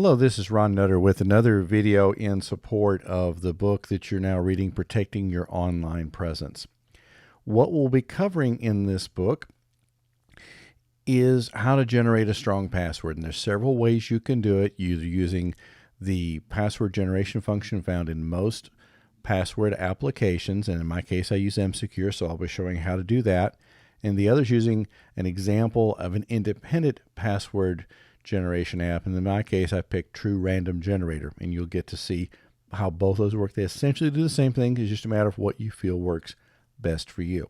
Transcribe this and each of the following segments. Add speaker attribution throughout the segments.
Speaker 1: Hello, this is Ron Nutter with another video in support of the book that you're now reading, Protecting Your Online Presence. What we'll be covering in this book is how to generate a strong password. And there's several ways you can do it, either using the password generation function found in most password applications. And in my case, I use MSecure, so I'll be showing how to do that. And the other's using an example of an independent password generation app. And in my case, I picked True Random Generator, and you'll get to see how both those work. They essentially do the same thing. It's just a matter of what you feel works best for you.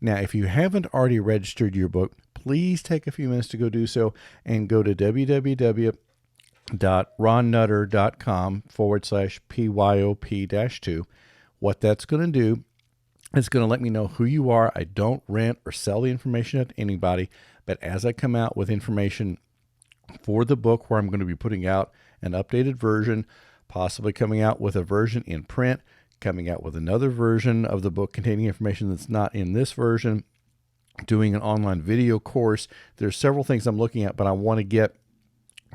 Speaker 1: Now, if you haven't already registered your book, please take a few minutes to go do so and go to www.ronnutter.com/PYOP-2. What that's going to do, it's going to let me know who you are. I don't rent or sell the information to anybody, but as I come out with information for the book, where I'm going to be putting out an updated version, possibly coming out with a version in print, coming out with another version of the book containing information that's not in this version, doing an online video course. There's several things I'm looking at, but I want to get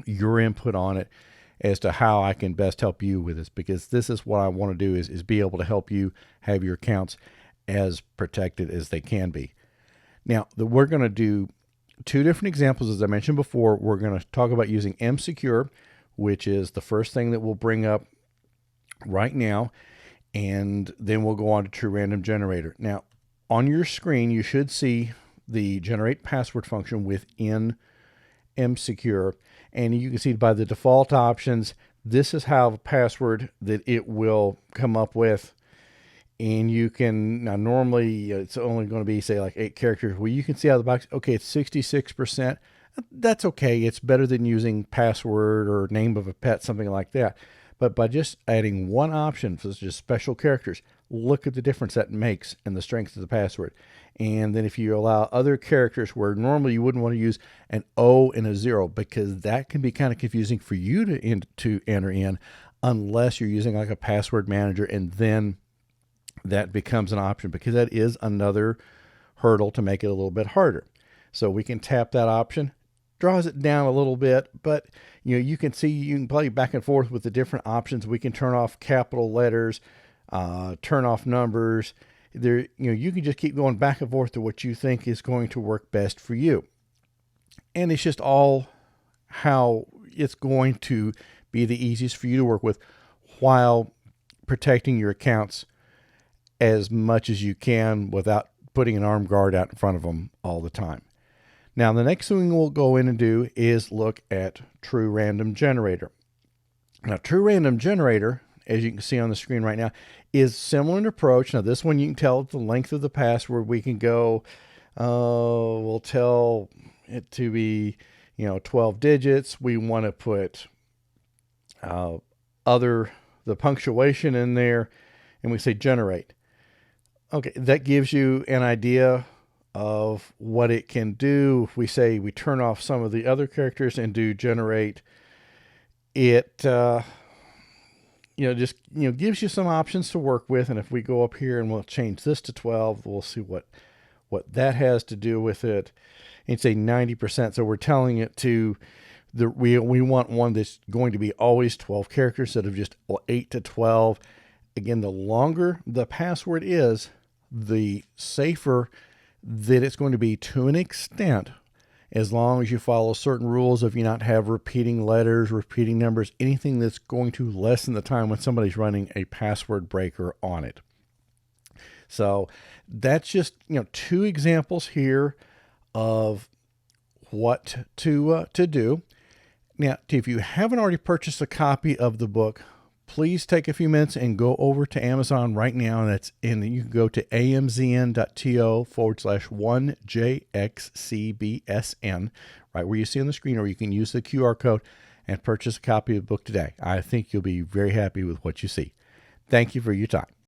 Speaker 1: your input on it as to how I can best help you with this, because this is what I want to do is be able to help you have your accounts as protected as they can be. Now, we're going to do two different examples. As I mentioned before, we're going to talk about using MSecure, which is the first thing that we'll bring up right now, and then we'll go on to True Random Generator. Now, on your screen, you should see the generate password function within MSecure, and you can see by the default options, this is how the password that it will come up with. And you can, now normally it's only going to be, say, like 8 characters. Well, you can see out of the box, okay, it's 66%. That's okay. It's better than using password or name of a pet, something like that. But by just adding one option for just special characters, look at the difference that makes in the strength of the password. And then if you allow other characters where normally you wouldn't want to use an O and a 0, because that can be kind of confusing for you to enter in, unless you're using like a password manager, and then that becomes an option, because that is another hurdle to make it a little bit harder. So we can tap that option, draws it down a little bit, but you can see, you can play back and forth with the different options. We can turn off capital letters, turn off numbers. There, you can just keep going back and forth to what you think is going to work best for you. And it's just all how it's going to be the easiest for you to work with while protecting your accounts as much as you can without putting an armed guard out in front of them all the time. Now, the next thing we'll go in and do is look at True Random Generator. Now, True Random Generator, as you can see on the screen right now, is similar in approach. Now, this one you can tell the length of the password. We can go, we'll tell it to be, 12 digits. We want to put the punctuation in there, and we say generate. Okay, that gives you an idea of what it can do. If we say we turn off some of the other characters and do generate, it gives you some options to work with. And if we go up here and we'll change this to 12, we'll see what that has to do with it. And say 90%. So we're telling it to we want one that's going to be always 12 characters instead of just 8 to 12. Again, the longer the password is, the safer that it's going to be to an extent, as long as you follow certain rules of you not have repeating letters, repeating numbers, anything that's going to lessen the time when somebody's running a password breaker on it. So that's just, 2 examples here of what to do. Now, if you haven't already purchased a copy of the book, please take a few minutes and go over to Amazon right now. And you can go to amzn.to/1JXCBSN, right where you see on the screen, or you can use the QR code and purchase a copy of the book today. I think you'll be very happy with what you see. Thank you for your time.